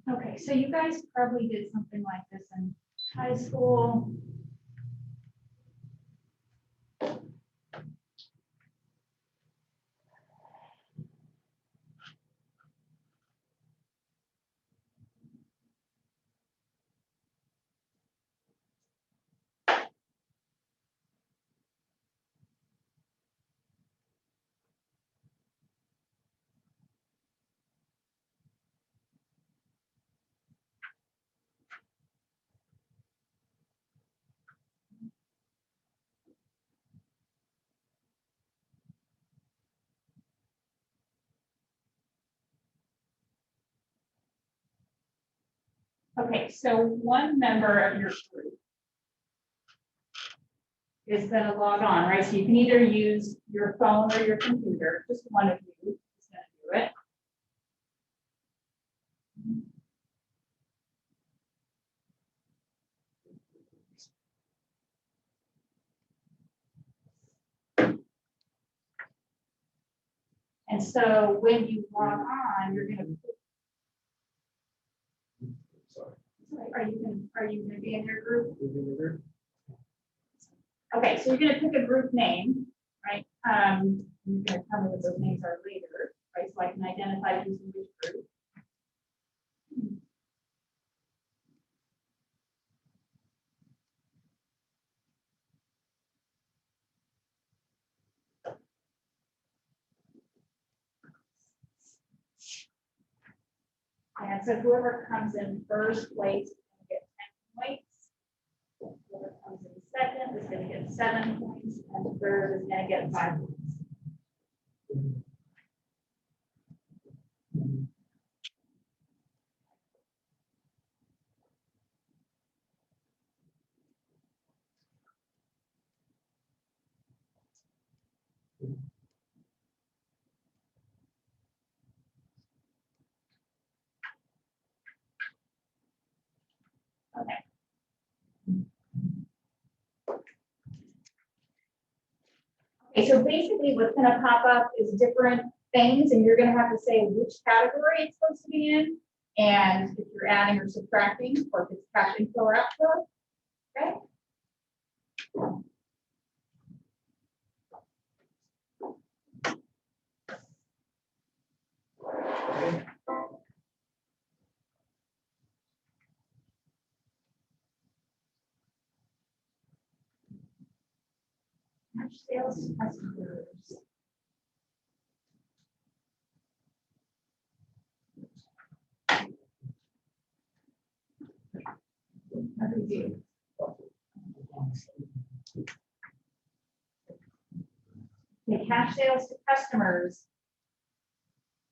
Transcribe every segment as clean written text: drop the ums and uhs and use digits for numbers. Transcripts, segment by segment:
Okay, so you guys probably did something like this in high school. Okay, so one member of your group is going to log on, right? So you can either use your phone or your computer. Just one of you is going to do it. And so when you log on, you're going to. Are you going to be in your group? Okay, so you're going to pick a group name, right? You're going to tell me what those names are later, right? So I can identify who's in which group. And so whoever comes in first place is going to get 10 points. Whoever comes in second is going to get 7 points, and third is going to get 5 points. Okay. Okay, so basically what's going to pop up is different things, and you're going to have to say which category it's supposed to be in, and if you're adding or subtracting, or if it's cash inflow or outflow. Okay. Cash sales to customers. How do we do? The cash sales to customers,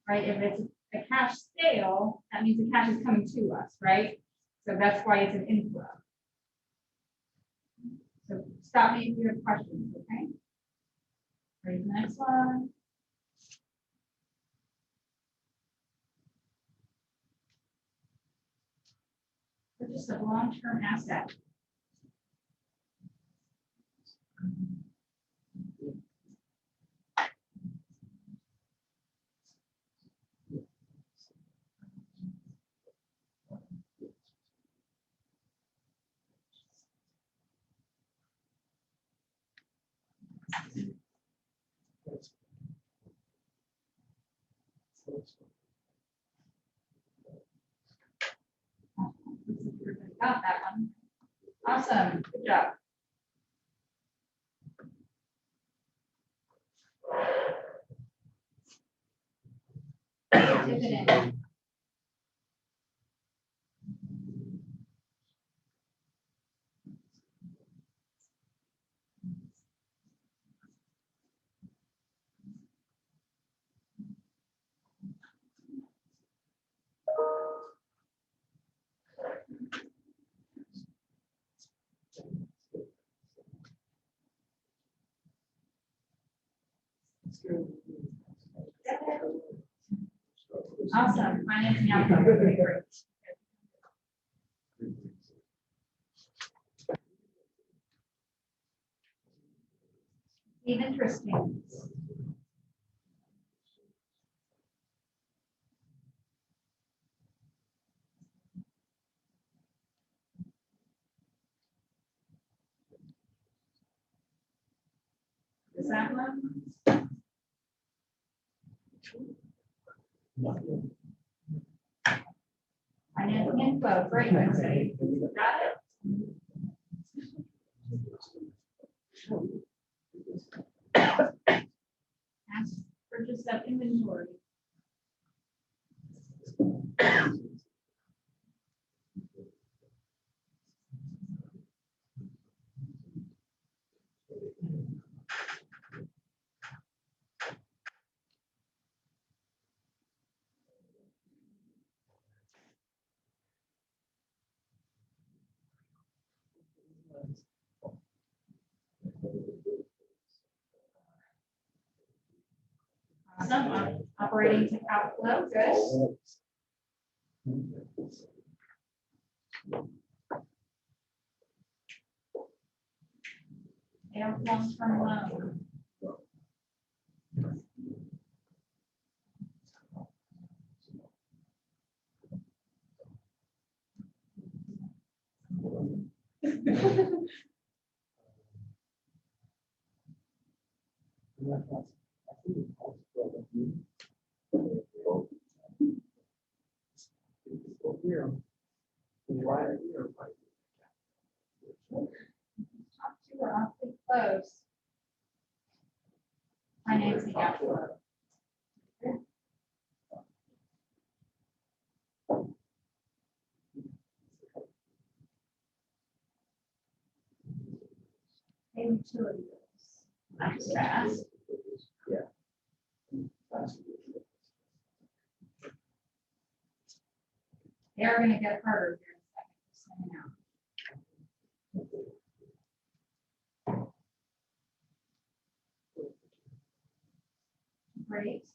right? If it's a cash sale, that means the cash is coming to us, right? So that's why it's an inflow. So stop me if you have questions, okay? Ready for the next one? Purchase of long-term asset. Got that one. Awesome. Good job. Dividend. Awesome. Financing outcome. Great. Interesting. that one? Finance inflow, great. Got it. Ask purchase of inventory. Awesome. Operating to outflow, good. Sales long-term loan. Top two are awfully close. Financing outflow. And utility bills. That's fast. They are going to get harder here in a second. Great.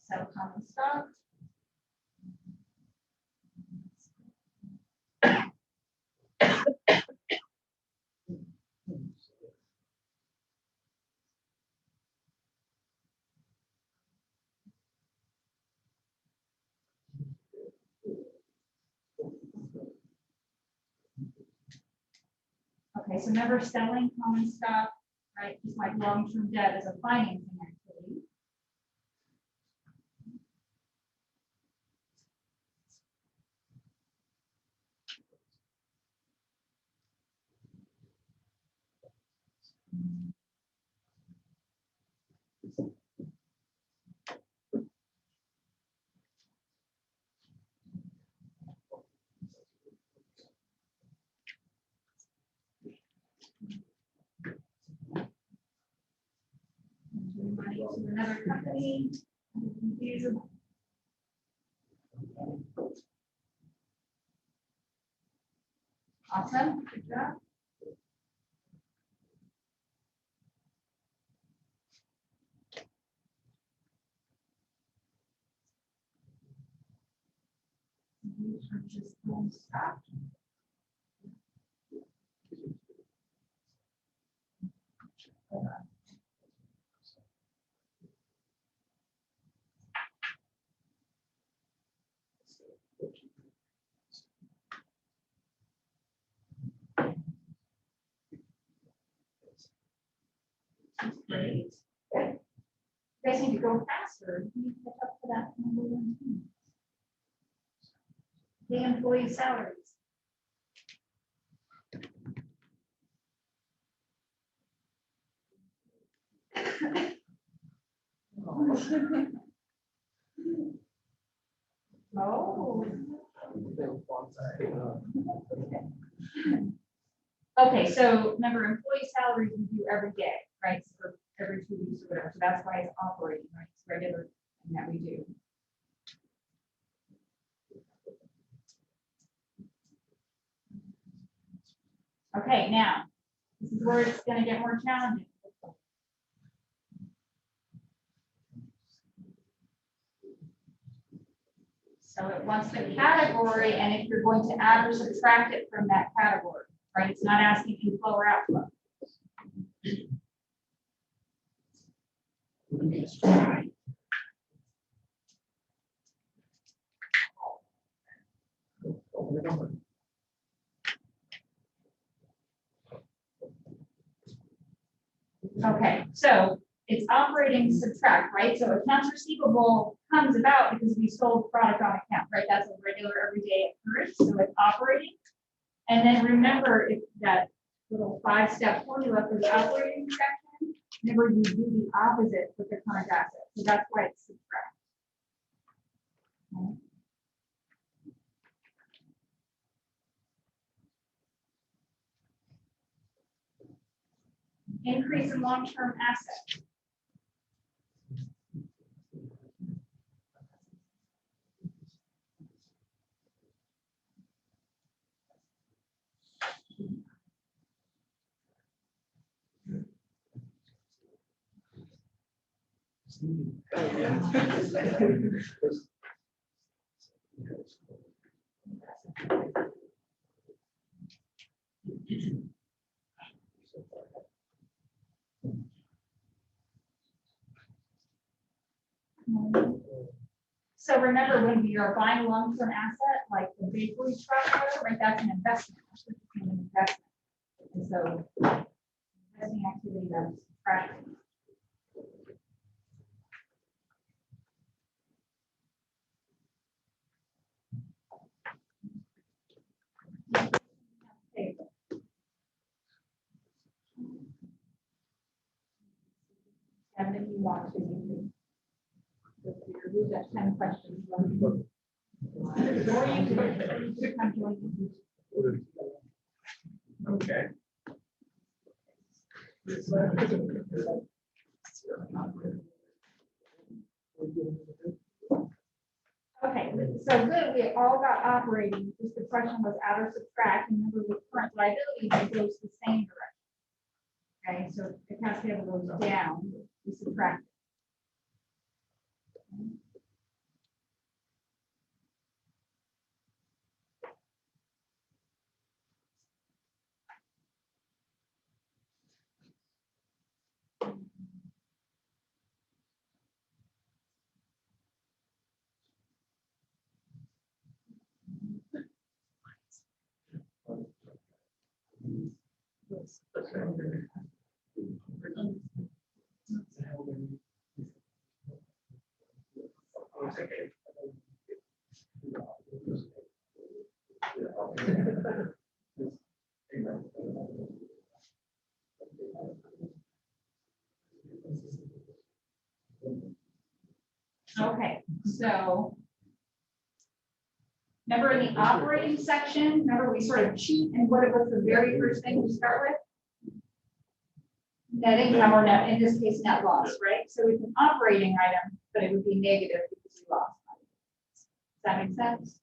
Sell common stock. Okay, so never selling common stock, right? Just like long-term debt is a financing activity. Money to another company. Feasible. Awesome, good job. Just don't stop. Great. You guys need to go faster. You need to catch up to that number 1 team. The employee salaries. Oh. Okay, so remember, employee salaries we do every day, right? For every 2 weeks or whatever. So that's why it's operating, right? It's regular thing that we do. Okay, now this is where it's going to get more challenging. So it wants the category, and if you're going to add or subtract it from that category, right? It's not asking inflow or outflow. Okay, so it's operating subtract, right? So accounts receivable comes about because we sold product on account, right? That's a regular everyday occurrence, so it's operating. And then remember if that little 5-step formula for the operating section, remember you do the opposite with the current asset. So that's why it's subtract. Okay. Increase in long-term assets. So remember when we are buying a long-term asset, like the bakery truck, right, that's an investment. That's what you can invest in. And so investing activity that's subtracting. Payable. And if you want to, you can remove that 10 questions. Or you can come join. Okay. Okay, so good, we all got operating, just the question was add or subtract, and remember with current liabilities, it goes the same direction. Okay, so if accounts payable goes down, we subtract. Okay, so remember in the operating section, remember we sort of cheat and what was the very first thing we start with? Net income or net, in this case, net loss, right? So it's an operating item, but it would be negative because we lost money. Does that make sense?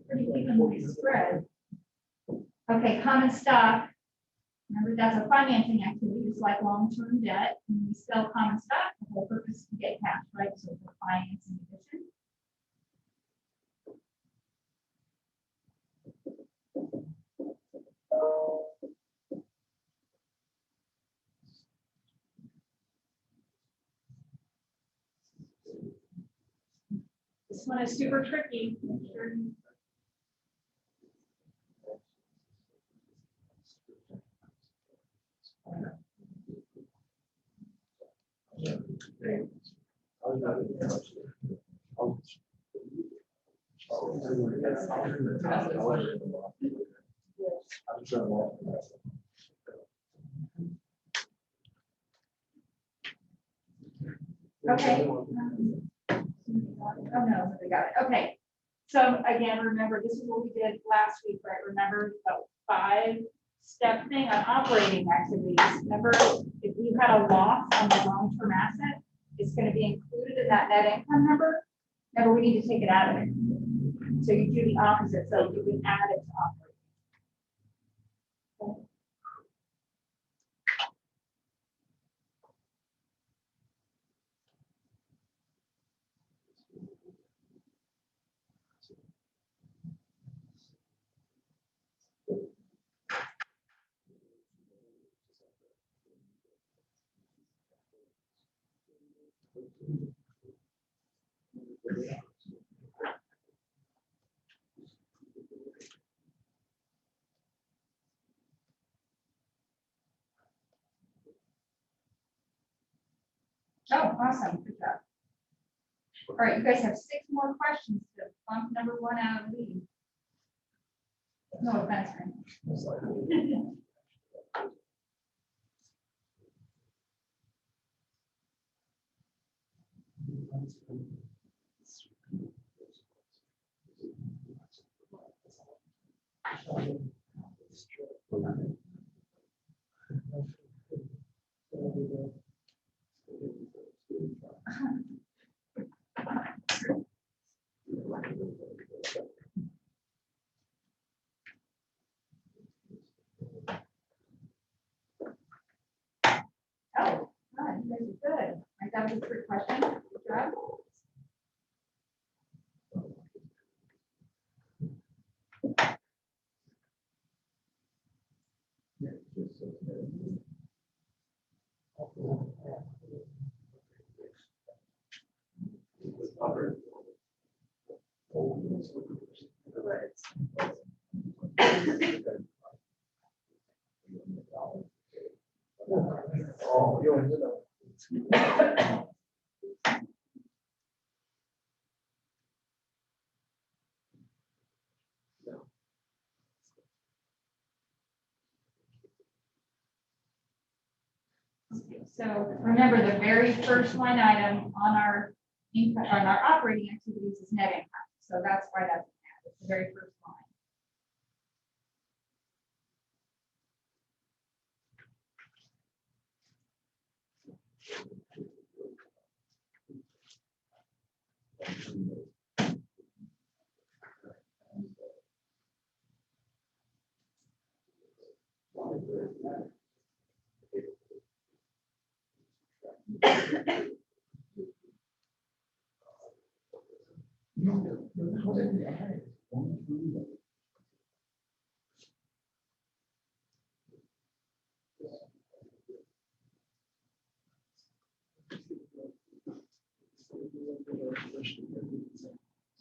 Pretty evenly spread. Okay, common stock. Remember, that's a financing activity. It's like long-term debt. When we sell common stock, the whole purpose is to get cash, right? So for financing addition. This one is super tricky. Make sure you- Okay. Oh, no, we got it. Okay. So again, remember, this is what we did last week, right? Remember the 5-step thing on operating activities. Remember, if we had a loss on the long-term asset, it's going to be included in that net income number. Remember, we need to take it out of it. So you do the opposite, so you can add it to operating. Oh, awesome, good job. All right, you guys have 6 more questions to bump number 1 out of the lead. No offense, right? Oh, God, you guys are good. I got the 3 questions. Good job. So remember, the very first line item on our income, on our operating activities is net income. So that's why that's added. It's the very first line.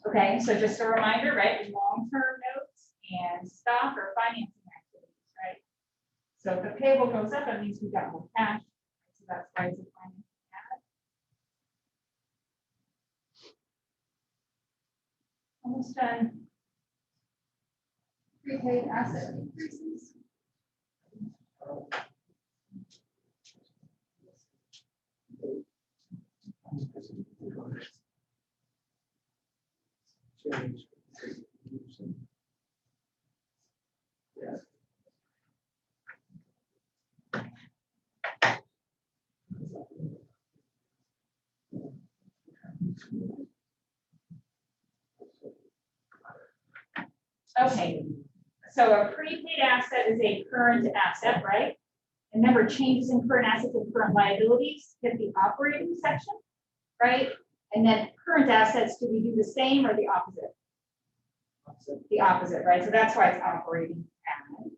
Okay, so just a reminder, right? Long-term notes and stock or financing activities, right? So if the payable goes up, it means we got more cash. So that's why it's a financing add. Almost done. Prepaid asset increases. Okay, so a prepaid asset is a current asset, right? And remember, changes in current assets and current liabilities hit the operating section, right? And then current assets, do we do the same or the opposite? The opposite, right? So that's why it's operating asset.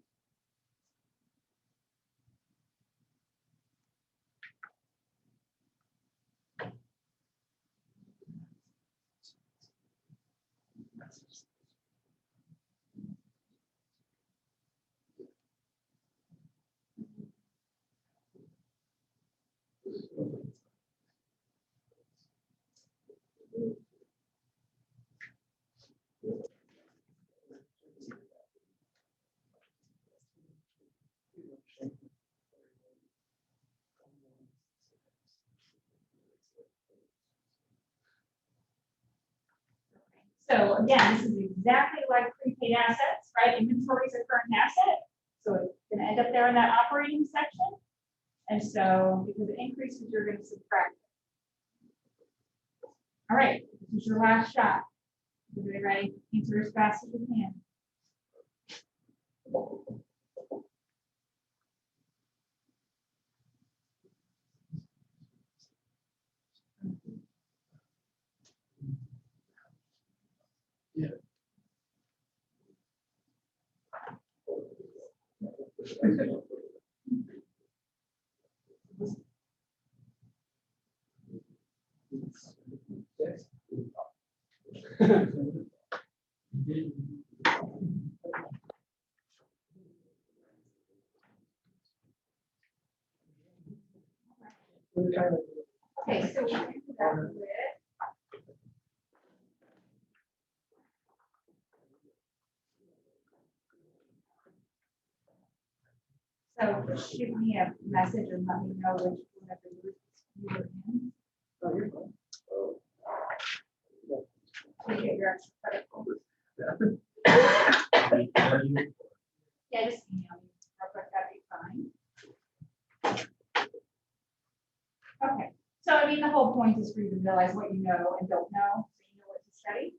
So again, this is exactly like prepaid assets, right? Inventory is a current asset. So it's going to end up there in that operating section. And so because it increases, you're going to subtract it. All right, this is your last shot. Everybody ready? Answer as fast as you can. Okay, so we can do that with. So shoot me a message and let me know which one of the groups you were in. Oh, you're fine. To get your extra credit for. Yeah, just email me real quick, that'd be fine. Okay, so I mean, the whole point is for you to realize what you know and don't know, so you know what to study.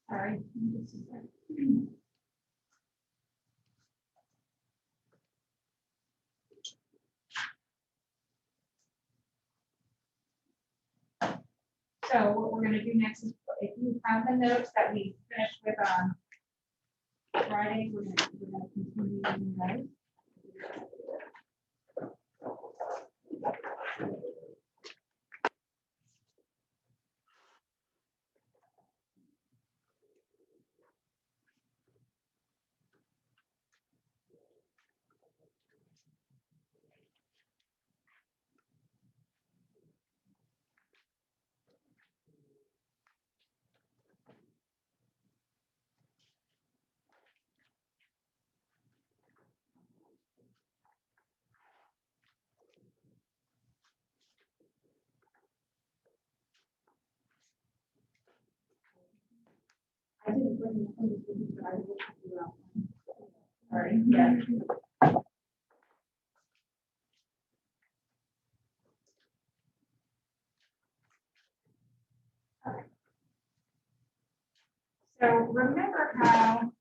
Sorry. So what we're gonna do next is, if you found the notes that we finished with on Friday, we're gonna continue using those. I didn't bring the things with me, but I will have you out. Sorry, yeah. So remember how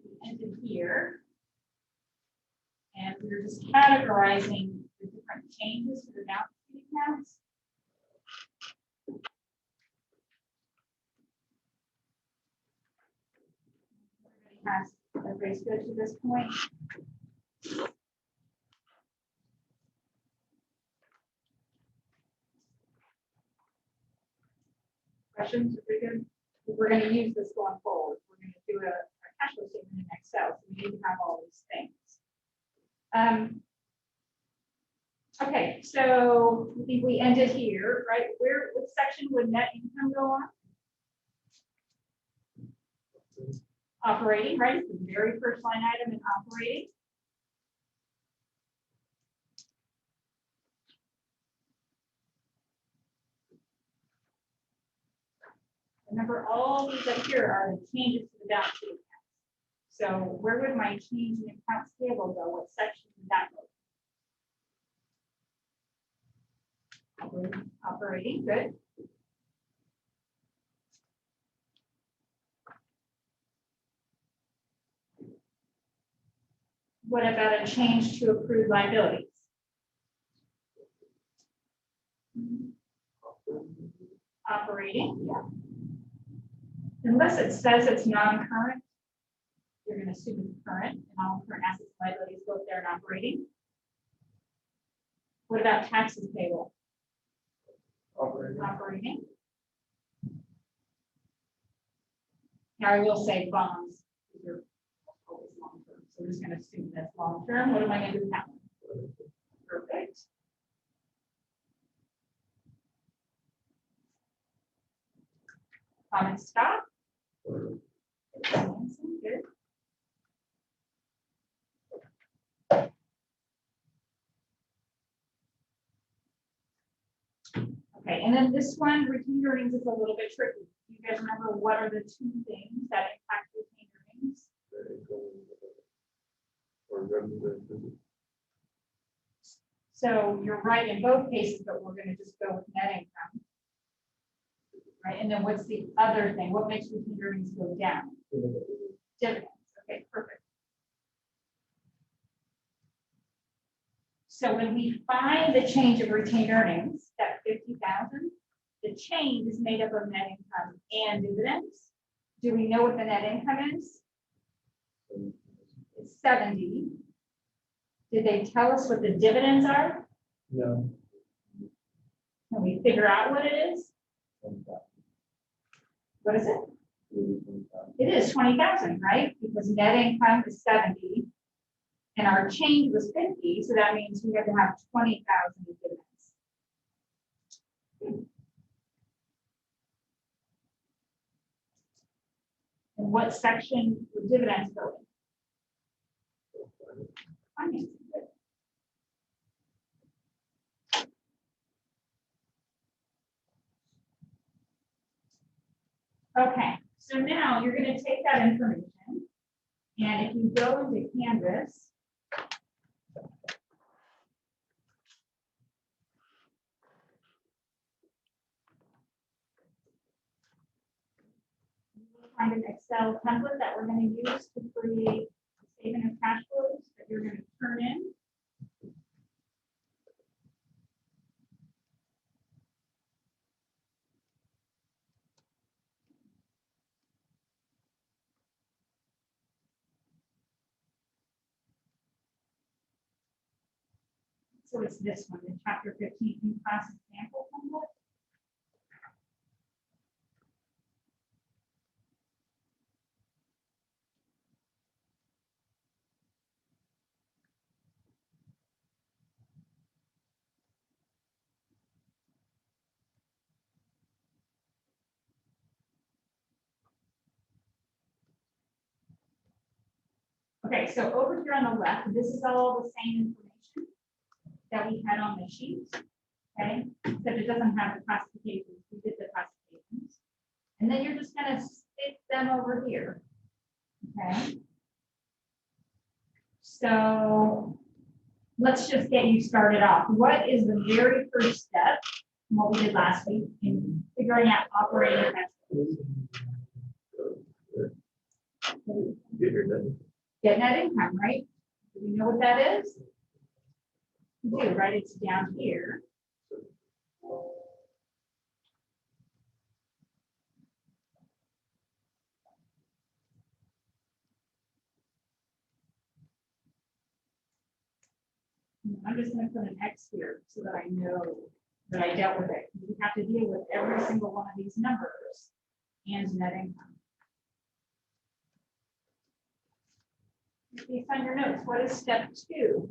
we ended here, and we were just categorizing the different changes to the balance sheet accounts. Everybody's good to this point? Questions? We're going to use this going forward. We're going to do a cash flow statement in Excel, so we need to have all these things. Okay, so I think we ended here, right? What section would net income go on? Operating, right? It's the very first line item in operating. Remember, all these up here are the changes to the balance sheet accounts. So where would my change in accounts payable go? What section would that go? Operating, good. What about a change to accrued liabilities? Operating, yeah. Unless it says it's non-current, you're going to assume it's current, and all current assets and liabilities go there in operating. What about taxes payable? Operating. Now I will say bonds, because they're always long-term, so we're just gonna assume that's long-term. What am I gonna do with that one? Perfect. Common stock. Good. Okay, and then this one, retained earnings is a little bit tricky. Do you guys remember what are the two things that impact retained earnings? So you're right in both cases, but we're gonna just go with net income. Right, and then what's the other thing? What makes retained earnings go down? Dividends, okay, perfect. So when we find the change of retained earnings, that 50,000, the change is made up of net income and dividends. Do we know what the net income is? It's 70. Did they tell us what the dividends are? No. Can we figure out what it is? What is it? It is 20,000, right? Because net income is 70 and our change was 50. So that means we have to have 20,000 in dividends. And what section would dividends go in? Financing. Okay, so now you're going to take that information, and if you go into Canvas, you will find an Excel template that we're going to use to create a statement of cash flows that you're going to turn in. So it's this one, the chapter 15 in class example template. Okay, so over here on the left, this is all the same information that we had on the sheet. Okay, except it doesn't have the classifications. We did the classifications. And then you're just going to stick them over here. Okay. So let's just get you started off. What is the very first step from what we did last week in figuring out operating expenses? Get net income, right? Do we know what that is? We do, right? It's down here. I'm just going to put an X here so that I know that I dealt with it. We have to deal with every single one of these numbers and net income. Please find your notes. What is step 2?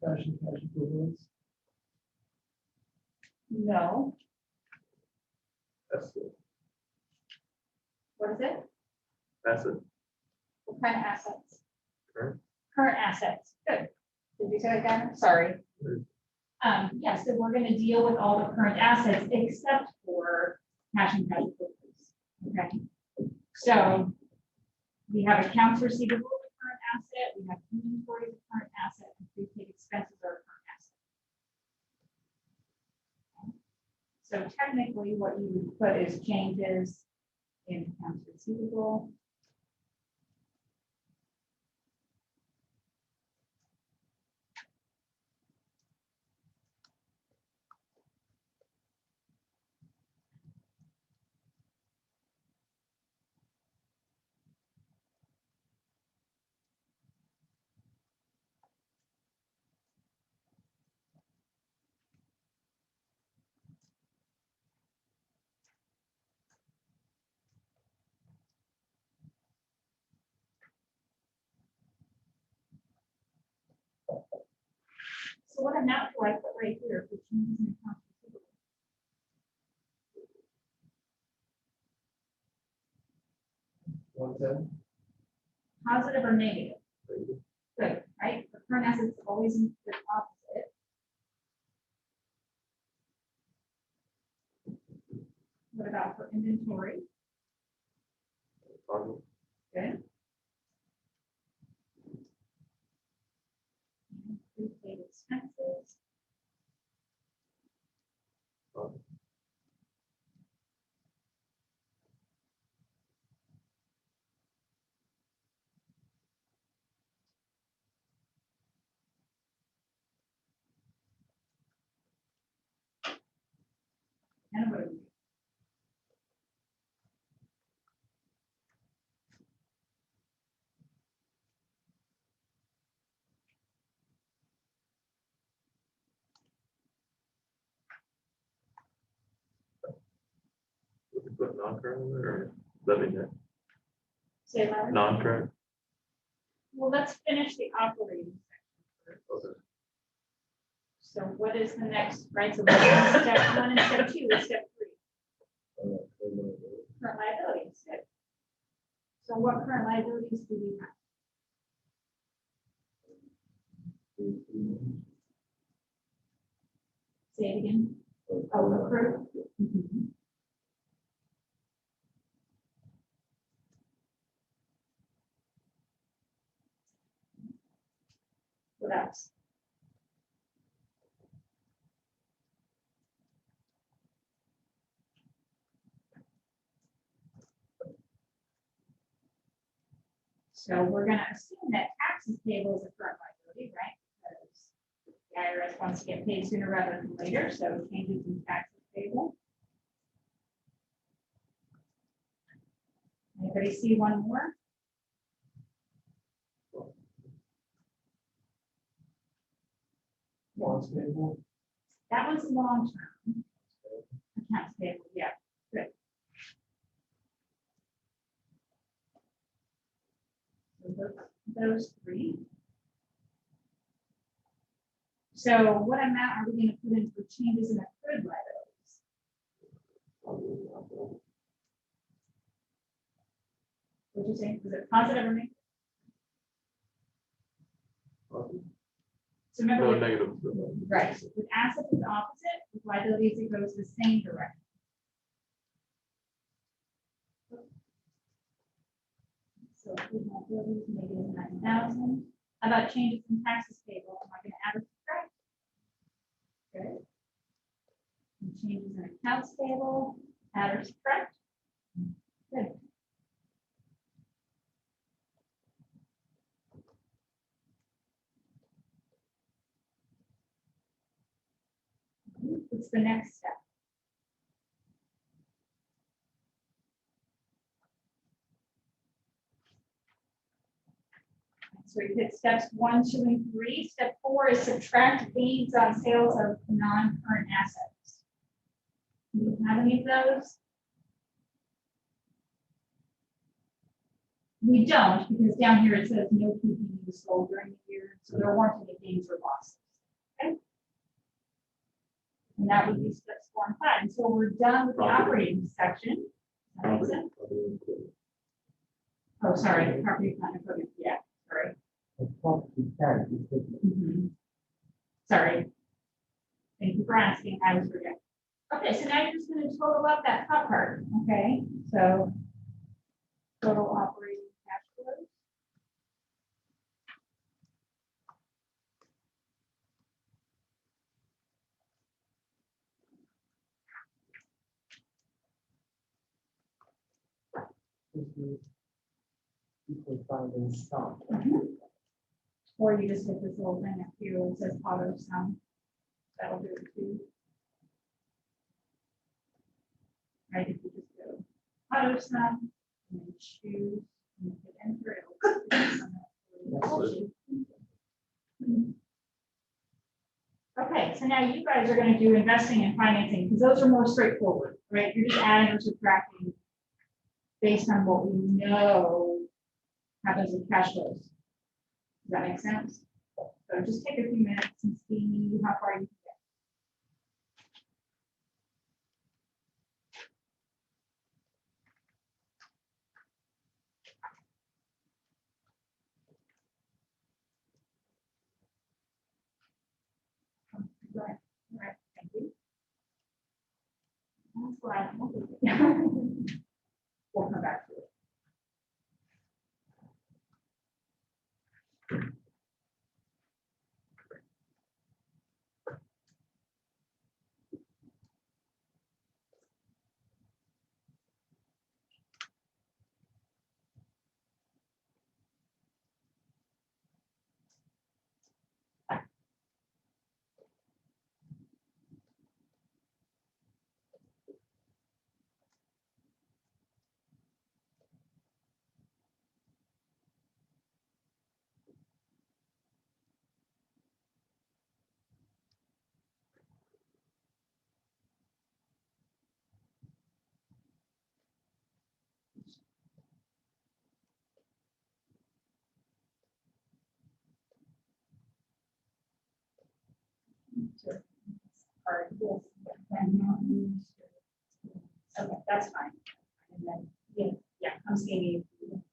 Cash and cash equivalents. No. That's it. What is it? That's it. What kind of assets? Current. Current assets. Good. Did you say that again? Sorry. Yes, so we're going to deal with all the current assets except for cash and cash equivalents. Okay. So we have accounts receivable, the current asset. We have inventory, the current asset, and prepaid expenses are a current asset. So technically, what you would put is changes in accounts receivable. So what amount do I put right here for changes in accounts receivable? $110. Positive or negative? Negative. Good, right? For current assets, always in the opposite. What about for inventory? Positive. Good. And prepaid expenses. Positive. And what do we do? Would you put non-current in there or let me know? Say that. Non-current? Well, let's finish the operating section first. Okay. So what is the next, right? So we're in step 1 and step 2 is step 3. Current liabilities. Good. So what current liabilities do we have? Say it again. Oh, accrued. Mhm. What else? So we're going to assume that taxes payable is a current liability, right? Because the IRS wants to get paid sooner rather than later, so changes in taxes payable. Anybody see one more? Bonds payable. That one's long term. Accounts payable, yeah, good. So those 3. So what amount are we going to put in for changes in accrued liabilities? What'd you say? Was it positive or negative? Positive. So remember, No, with- negative. right, with assets it's opposite, with liabilities it goes the same direction. So accrued liabilities, negative 9,000. How about changes in taxes payable? Am I going to add or subtract? Good. And changes in accounts payable, add or subtract? Good. What's the next step? So we hit steps 1, 2, and 3. Step 4 is subtract gains on sales of non-current assets. Do you have any of those? We don't, because down here it says no PPE was sold during the year, so there weren't any gains or losses. Okay. And that would be steps 4 and 5. And so we're done with the operating section. Does that make sense? Oh, sorry, property, plant, and equipment, yeah, sorry. Mhm. Sorry. Thank you for asking, I was forgetting. Okay, so now you're just gonna total up that top part, okay? So total operating cash flows. People find in stock. Or you just hit this little thing up here that says auto sum. That'll do it too. Right, if you just go auto sum and then choose and hit enter, it'll. Okay, so now you guys are gonna do investing and financing, because those are more straightforward, right? You're just adding or subtracting based on what we know happens with cash flows. Does that make sense? So just take a few minutes and see how far you can get. Right, right, thank you. That's why we'll come back to it. Sure. Or this, and not use. Okay, that's fine. And then, yeah, I'm seeing you.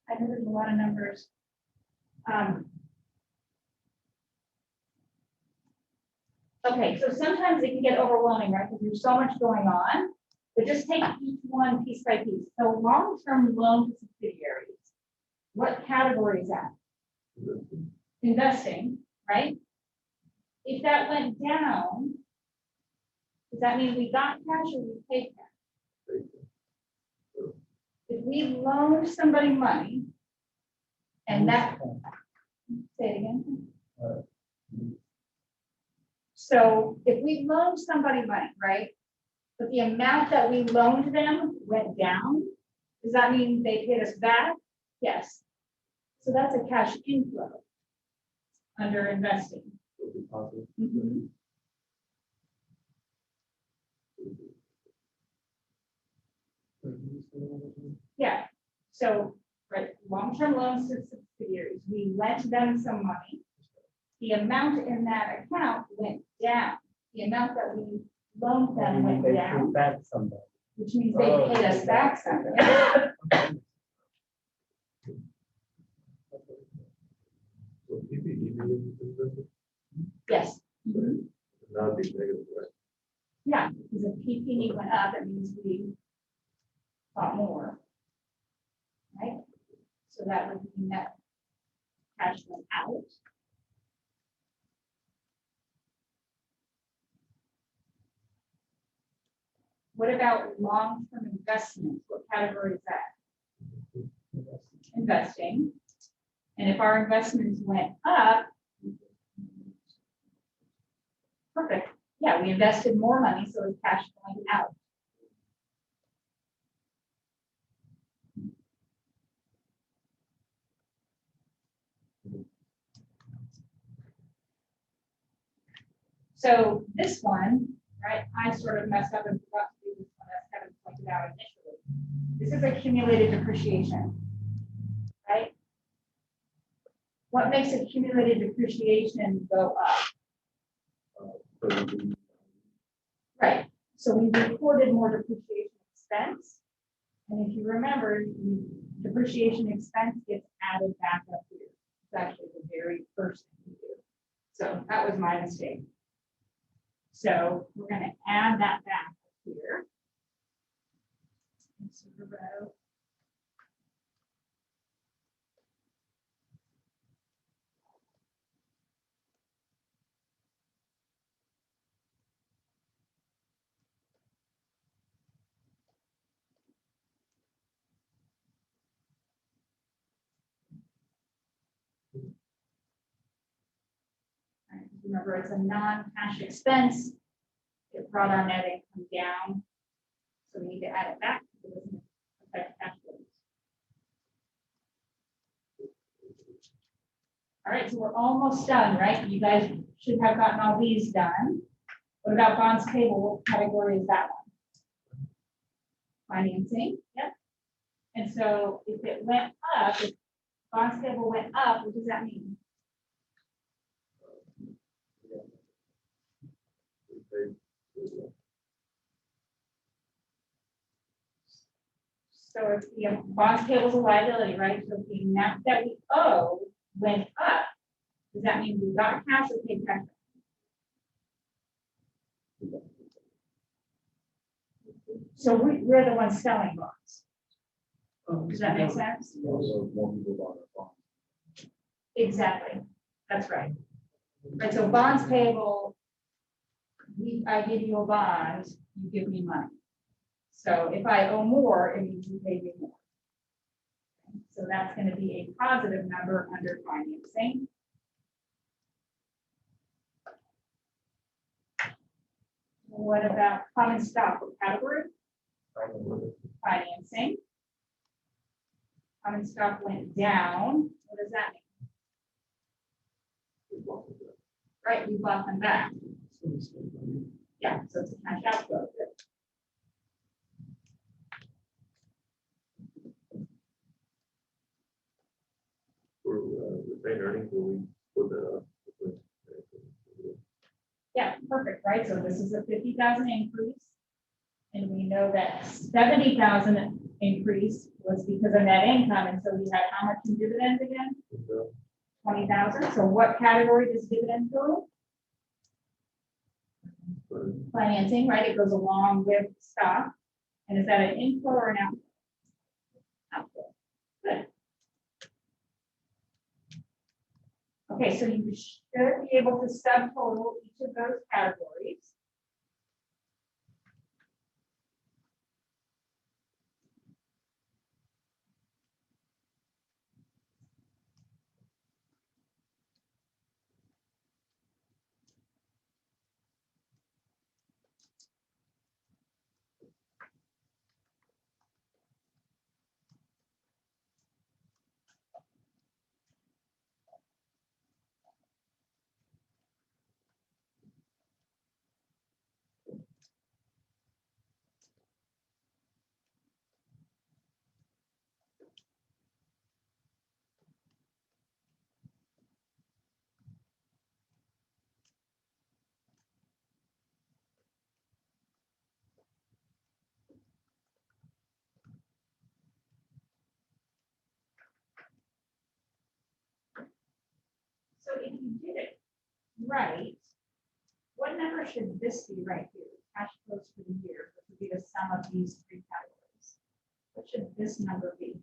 I know there's a lot of numbers. Okay, so sometimes it can get overwhelming, right? Because there's so much going on, but just take each one piece by piece. So long-term loan to subsidiaries, what category is that? Investing, right? If that went down, does that mean we got cash or we paid cash? If we loaned somebody money, and that, say it again. So if we loaned somebody money, right? But the amount that we loaned them went down, does that mean they paid us back? Yes. So that's a cash inflow under investing. Mhm. Yeah, so, right, long-term loans to subsidiaries, we lent them some money. The amount in that account went down. The amount that we loaned them went down, Back somebody. which means they paid us back something. So PPE means invested? Yes. Mhm. That would be negative, right? Yeah, because if PPE went up, it means we bought more. Right? So that would mean that cash went out. What about long-term investments? What category is that? Investing. And if our investments went up, perfect. Yeah, we invested more money, so it's cash going out. So this one, right, I sort of messed up and forgot to do this one as Kevin pointed out initially. This is accumulated depreciation, right? What makes accumulated depreciation go up? Right, so we recorded more depreciation expense. And if you remember, depreciation expense gets added back up here. It's actually the very first thing we do. So that was my mistake. So we're going to add that back up here. Into the row. Remember, it's a non-cash expense. It brought our net income down. So we need to add it back. It doesn't affect cash flows. All right, so we're almost done, right? You guys should have gotten all these done. What about bonds payable? What category is that one? Financing, yep. And so if it went up, if bonds payable went up, what does that mean? We paid for So if the bonds payable is a liability, right? So if the amount that we owe went up, does that mean we got cash or paid cash? So we're the ones selling bonds. Does that make sense? Also, more people bought our bonds. Exactly. That's right. Right, so bonds payable, I give you a bond, you give me money. So if I owe more, it means you pay me more. So that's going to be a positive number under financing. What about common stock category? Financing. Common stock went down. What does that mean? We bought it. Right, we bought them back. Yeah, so it's a cash outflow. For retained earnings, will we put that up? Yeah, perfect, right? So this is a 50,000 increase. And we know that 70,000 increase was because of net income. And so we had how much in dividends again? 20,000. So what category does dividend go? Financing, right? It goes along with stock. And is that an inflow or an outflow? Outflow. Good. Okay, so you should be able to subtotal each of those categories. So if you did it right, what number should this be right here? Cash flows for the year, which would be the sum of these three categories. What should this number be?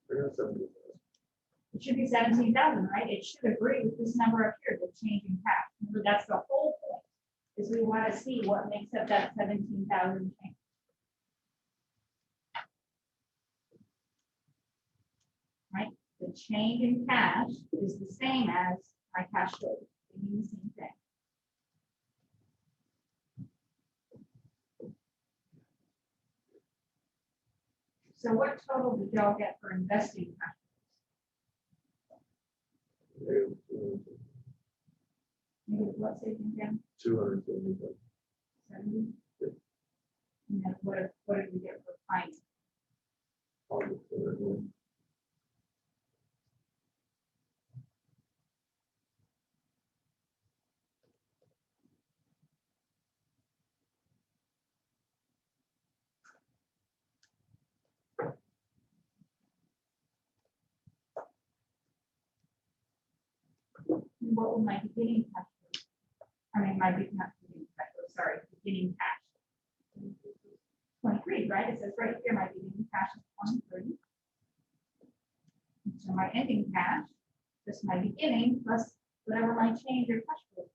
It should be 17,000, right? It should agree with this number up here, the change in cash. Remember, that's the whole point, is we want to see what makes up that 17,000 change. Right? The change in cash is the same as my cash flow. They mean the same thing. So what total did y'all get for investing cash flows? Maybe what's it again? 275. 70? Yep. And then what did we get for finance? And what will my beginning cash flow? I mean, my beginning cash flow, sorry, beginning cash. 23, right? It says right here, my beginning cash is 23. So my ending cash, just my beginning plus whatever my change or cash flow is.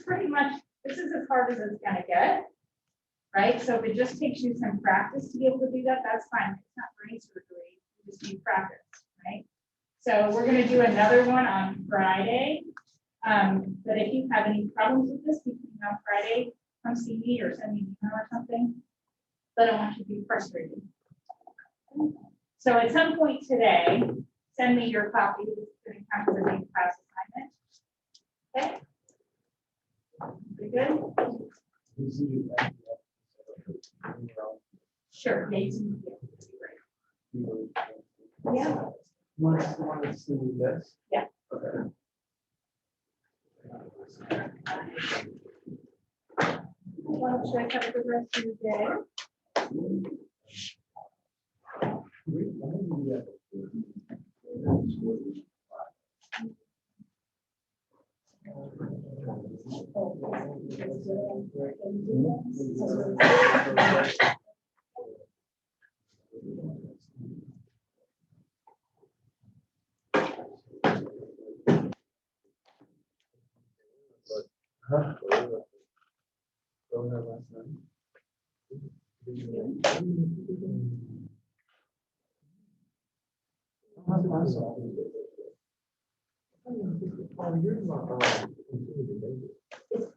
pretty much, this is as hard as it's gonna get. Right, so if it just takes you some practice to be able to do that, that's fine. It's not brain surgery, you just need practice, right? So we're gonna do another one on Friday. But if you have any problems with this, between on Friday, come see me or send me an email or something. But I don't want you to be frustrated. So at some point today, send me your copy. This is going to come as a main class assignment. Okay. Pretty good? Sure. Yeah, you can do it. Yeah. Want to see this? Yeah. Okay. Well, should I have a good rest of your day? Huh? Don't have last night. It's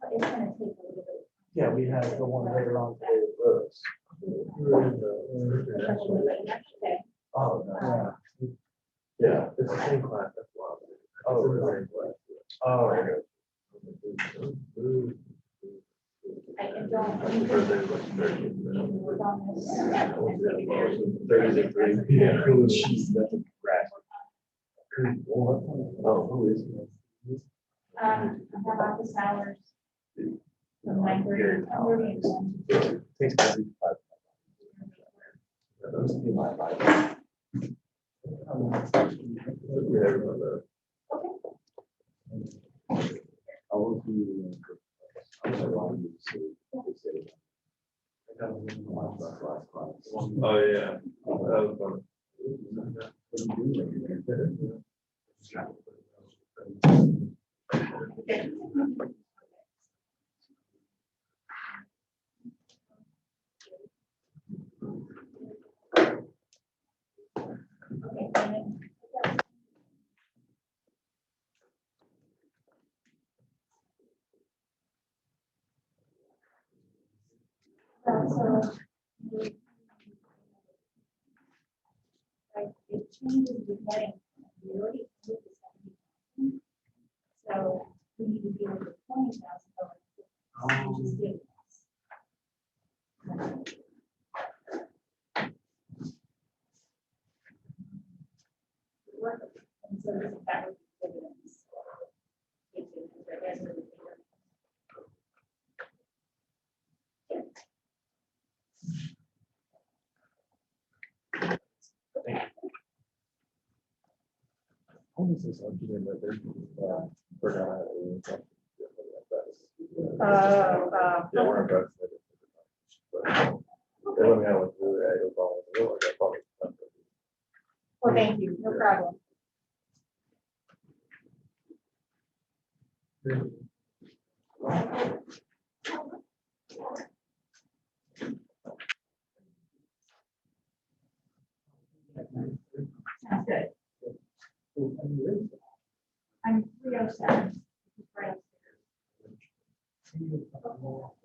gonna take a little bit. Yeah, we had the one later on today with Rose. Okay. Oh, no. Yeah, it's the same class, that's why. Oh, It's in the really? same class. Oh, okay. I don't. The first day was 30. Work on this. And really very- 36, Yeah, who is she? That's a rat. Oh, who is he? I have office hours. From 9:30 to 10:30. Takes me 5. Those Be my life. everyone knows. I will be. Oh, yeah. That was fun. It changes the heading. We already put the 70,000. So we need to deal with the $20,000. Which is good. And so that would be dividends. What is this argument that they're, forgot how to do something? Yeah, we're about to. They let me know what to do, I go follow the rule, I got follow the Well, thank you, no problem. Sounds good. I'm 307. Right upstairs.